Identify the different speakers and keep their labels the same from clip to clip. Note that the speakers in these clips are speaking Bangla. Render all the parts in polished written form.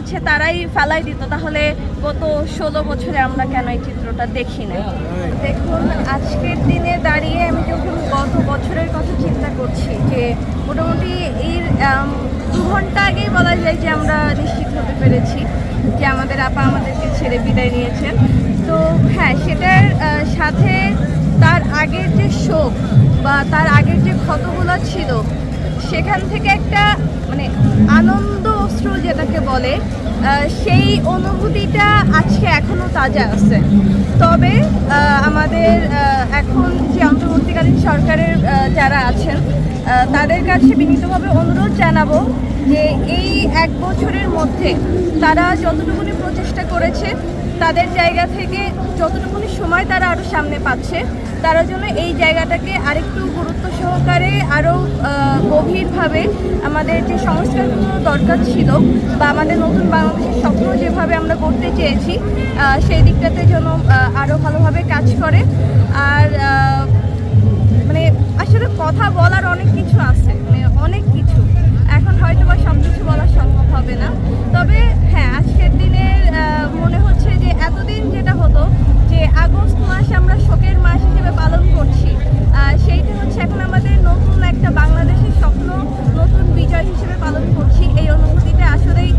Speaker 1: হচ্ছে তারাই ফেলাই দিত, তাহলে গত 16 বছরে আমরা কেন এই চিত্রটা দেখি না? দেখুন, আজকের দিনে দাঁড়িয়ে আমি যখন গত বছরের কথা চিন্তা করছি, যে মোটামুটি এর 2 ঘন্টা আগেই বলা যায় যে আমরা নিশ্চিত হতে পেরেছি যে আমাদের আপা আমাদেরকে ছেড়ে বিদায় নিয়েছেন। তো হ্যাঁ, সেটার সাথে তার আগের যে শোক বা তার আগের যে ক্ষতগুলো ছিল, সেখান থেকে একটা মানে আনন্দ অশ্রু যেটাকে বলে, সেই অনুভূতিটা আজকে এখনও তাজা আছে। তবে আমাদের এখন যে অন্তর্বর্তীকালীন সরকারের যারা আছেন, তাদের কাছে বিনীতভাবে অনুরোধ জানাবো যে এই 1 বছরের মধ্যে তারা যতটুকুনি প্রচেষ্টা করেছে, তাদের জায়গা থেকে যতটুকুনি সময় তারা আরও সামনে পাচ্ছে, তারা যেন এই জায়গাটাকে আরেকটু গুরুত্ব সহকারে আরও গভীরভাবে আমাদের যে সংস্কারগুলো দরকার ছিল বা আমাদের নতুন বাংলাদেশের স্বপ্ন যেভাবে আমরা করতে চেয়েছি, সেই দিকটাতে যেন আরও ভালোভাবে কাজ করে। আর মানে আসলে কথা বলার অনেক কিছু আছে, মানে অনেক কিছু, এখন হয়তো বা সব কিছু বলা সম্ভব হবে না। তবে হ্যাঁ, আজকের দিনের মনে হচ্ছে যে এতদিন যেটা হতো যে আগস্ট মাস আমরা শোকের মাস হিসেবে পালন করছি, সেইটা হচ্ছে এখন আমাদের নতুন একটা বাংলাদেশের স্বপ্ন, নতুন বিজয় হিসেবে পালন করছি। এই অনুভূতিটা আসলেই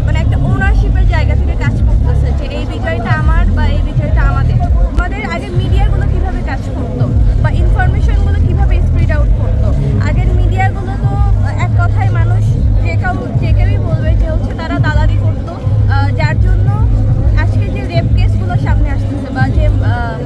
Speaker 1: মানে একটা ওনারশিপের জায়গা থেকে কাজ করতেছে, যে এই বিজয়টা আমার বা এই বিজয়টা আমাদের। আমাদের আগে মিডিয়াগুলো কিভাবে কাজ করতো বা ইনফরমেশনগুলো কিভাবে স্প্রেড আউট করতো, আগের মিডিয়াগুলো তো এক কথায় মানুষ যে কেউই বলবে যে হচ্ছে তারা দালালি করতো, যার জন্য আজকে যে রেপ কেসগুলো সামনে আসতেছে বা যে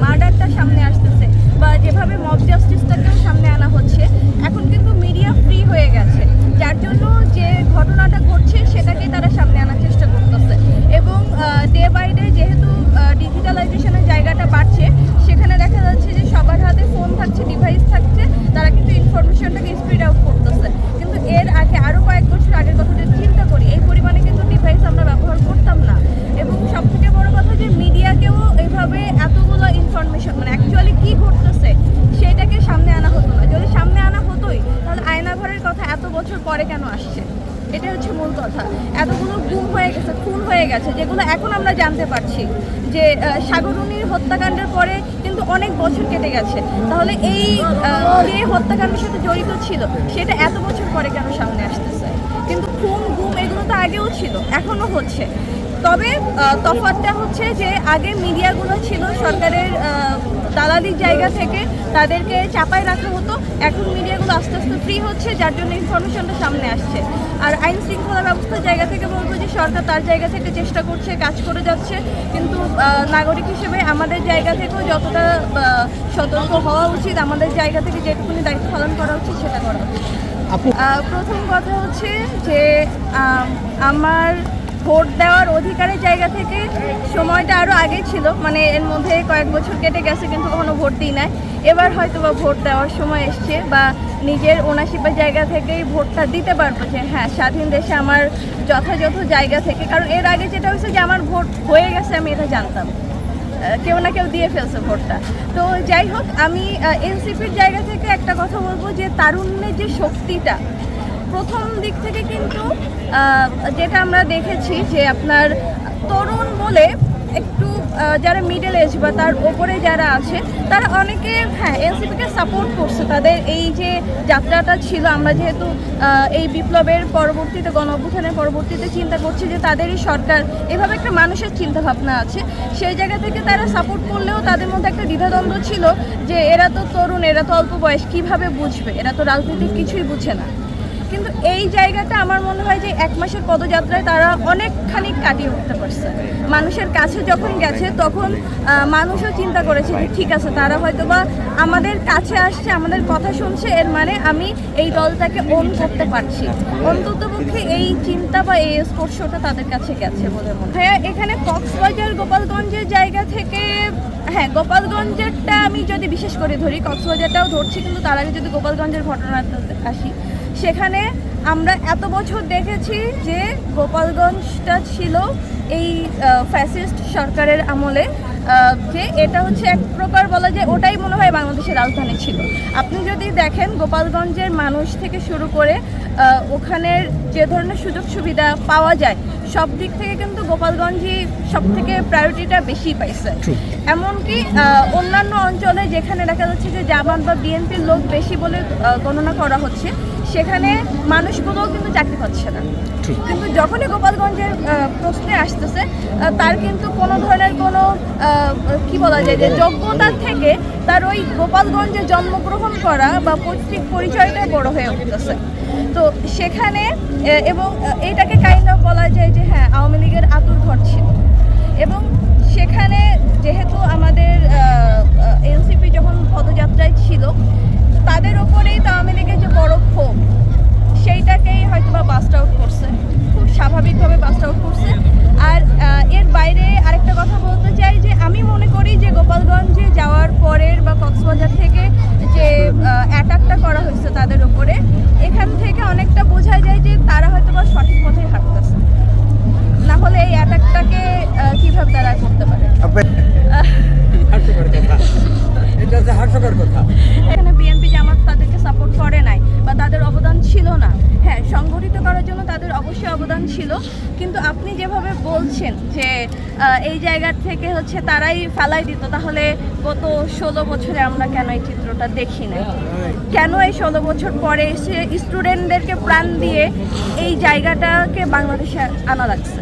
Speaker 1: মার্ডারটা সামনে আসতেছে বা যেভাবে মব জাস্টিসটাকেও সামনে আনা হচ্ছে, এখন কিন্তু মিডিয়া ফ্রি হয়ে গেছে, যার জন্য যে ঘটনাটা ঘটছে সেটাকে তারা সামনে আনার চেষ্টা করতেছে। এবং ডে বাই ডে যেহেতু ডিজিটালাইজেশনের জায়গাটা বাড়ছে, সেখানে দেখা যাচ্ছে যে সবার হাতে ফোন থাকছে, ডিভাইস থাকছে, তারা কিন্তু ইনফরমেশনটাকে স্প্রেড আউট করতেছে। কিন্তু এর আগে আরও কয়েক বছর আগের কথা যদি চিন্তা করি, এই পরিমাণে কিন্তু ডিভাইস আমরা ব্যবহার করতাম না। এবং সবথেকে বড় কথা যে মিডিয়াকেও এইভাবে এতগুলো ইনফরমেশন, মানে অ্যাকচুয়ালি কী ঘটতেছে সেটাকে সামনে আনা হতো না। যদি সামনে আনা হতোই, তাহলে আয়নাঘরের কথা এত বছর পরে কেন আসছে? এটা হচ্ছে মূল কথা। এতগুলো গুম হয়ে গেছে, খুন হয়ে গেছে, যেগুলো এখন আমরা জানতে পারছি যে সাগররুনির হত্যাকাণ্ডের পরে কিন্তু অনেক বছর কেটে গেছে। তাহলে এই যে হত্যাকাণ্ডের সাথে জড়িত ছিল, সেটা এত বছর পরে কেন সামনে আসতেছে? কিন্তু খুন গুম এগুলো তো আগেও ছিল, এখনও হচ্ছে। তবে তফাৎটা হচ্ছে যে আগে মিডিয়াগুলো ছিল সরকারের দালালির জায়গা থেকে, তাদেরকে চাপায় রাখা হতো। এখন মিডিয়াগুলো আস্তে আস্তে ফ্রি হচ্ছে, যার জন্য ইনফরমেশনটা সামনে আসছে। আর আইন শৃঙ্খলা ব্যবস্থার জায়গা থেকে বলবো যে সরকার তার জায়গা থেকে চেষ্টা করছে, কাজ করে যাচ্ছে, কিন্তু নাগরিক হিসেবে আমাদের জায়গা থেকেও যতটা সতর্ক হওয়া উচিত, আমাদের জায়গা থেকে যেটুকুনি দায়িত্ব পালন করা উচিত সেটা করা উচিত। প্রথম কথা হচ্ছে যে আমার ভোট দেওয়ার অধিকারের জায়গা থেকে সময়টা আরও আগে ছিল, মানে এর মধ্যে কয়েক বছর কেটে গেছে কিন্তু কখনো ভোট দিই নাই। এবার হয়তো বা ভোট দেওয়ার সময় এসছে, বা নিজের ওনারশিপের জায়গা থেকেই ভোটটা দিতে পারবো যে হ্যাঁ, স্বাধীন দেশে আমার যথাযথ জায়গা থেকে। কারণ এর আগে যেটা হয়েছে যে আমার ভোট হয়ে গেছে, আমি এটা জানতাম, কেউ না কেউ দিয়ে ফেলছে ভোটটা। তো যাই হোক, আমি এনসিপির জায়গা থেকে একটা কথা বলবো যে তারুণ্যের যে শক্তিটা প্রথম দিক থেকে কিন্তু যেটা আমরা দেখেছি যে আপনার তরুণ বলে একটু যারা মিডল এজ বা তার ওপরে যারা আছে, তারা অনেকে হ্যাঁ এনসিপিকে সাপোর্ট করছে। তাদের এই যে যাত্রাটা ছিল, আমরা যেহেতু এই বিপ্লবের পরবর্তীতে, গণ অভ্যুত্থানের পরবর্তীতে চিন্তা করছি যে তাদেরই সরকার, এভাবে একটা মানুষের চিন্তাভাবনা আছে, সেই জায়গা থেকে তারা সাপোর্ট করলেও তাদের মধ্যে একটা দ্বিধাদ্বন্দ্ব ছিল যে এরা তো তরুণ, এরা তো অল্প বয়স, কীভাবে বুঝবে, এরা তো রাজনীতিক কিছুই বুঝে না। কিন্তু এই জায়গাটা আমার মনে হয় যে 1 মাসের পদযাত্রায় তারা অনেকখানি কাটিয়ে উঠতে পারছে। মানুষের কাছে যখন গেছে, তখন মানুষও চিন্তা করেছে যে ঠিক আছে, তারা হয়তো বা আমাদের কাছে আসছে, আমাদের কথা শুনছে, এর মানে আমি এই দলটাকে ওন করতে পারছি। অন্ততপক্ষে এই চিন্তা বা এই স্পর্শটা তাদের কাছে গেছে বলে মনে হয়। এখানে কক্সবাজার গোপালগঞ্জের জায়গা থেকে, হ্যাঁ গোপালগঞ্জেরটা আমি যদি বিশেষ করে ধরি, কক্সবাজারটাও ধরছি, কিন্তু তার আগে যদি গোপালগঞ্জের ঘটনাটা আসি, সেখানে আমরা এত বছর দেখেছি যে গোপালগঞ্জটা ছিল এই ফ্যাসিস্ট সরকারের আমলে, যে এটা হচ্ছে এক প্রকার বলা যায় ওটাই মনে হয় বাংলাদেশের রাজধানী ছিল। আপনি যদি দেখেন গোপালগঞ্জের মানুষ থেকে শুরু করে ওখানের যে ধরনের সুযোগ সুবিধা পাওয়া যায়, সব দিক থেকে কিন্তু গোপালগঞ্জই সব থেকে প্রায়োরিটিটা বেশি পাইছে। এমনকি অন্যান্য অঞ্চলে যেখানে দেখা যাচ্ছে যে জামাত বা বিএনপির লোক বেশি বলে গণনা করা হচ্ছে, সেখানে মানুষগুলোও কিন্তু চাকরি পাচ্ছে না। কিন্তু যখনই গোপালগঞ্জের প্রশ্নে আসতেছে, তার কিন্তু কোনো ধরনের কোনো কি বলা যায় যে যোগ্যতার থেকে তার ওই গোপালগঞ্জে জন্মগ্রহণ করা বা পৈতৃক পরিচয়টাই বড় হয়ে উঠতেছে। তো সেখানে এবং এইটাকে কাইন্ড অফ বলা যায় যে হ্যাঁ, আওয়ামী লীগের আঁতুড়ঘর ছিল। এবং সেখানে যেহেতু আমাদের এনসিপি যখন পদযাত্রায় ছিল, তাদের ওপরেই তো আওয়ামী লীগের যে বড় ক্ষোভ, সেইটাকেই হয়তো বা বাস্ট আউট করছে, খুব স্বাভাবিকভাবে বাস্ট আউট করছে। আর এর বাইরে আরেকটা কথা বলতে চাই যে আমি মনে করি যে গোপালগঞ্জে যাওয়ার পরের বা কক্সবাজার থেকে যে অ্যাটাকটা করা হয়েছে তাদের উপরে, এখান থেকে অনেকটা বোঝা যায় যে তারা হয়তো বা সঠিক পথে হাঁটতেছে। না হলে এই অ্যাটাকটাকে কিভাবে তারা করতে পারে? এখানে বিএনপি জামাত তাদেরকে সাপোর্ট করে নাই বা তাদের অবদান ছিল না। হ্যাঁ, সংগঠিত করার জন্য তাদের অবশ্যই অবদান ছিল, কিন্তু আপনি যেভাবে বলছেন যে এই জায়গা থেকে হচ্ছে তারাই ফেলাই দিত, তাহলে গত 16 বছরে আমরা কেন এই চিত্রটা দেখি না? কেন এই 16 বছর পরে এসে স্টুডেন্টদেরকে প্রাণ দিয়ে এই জায়গাটাকে বাংলাদেশে আনা লাগছে?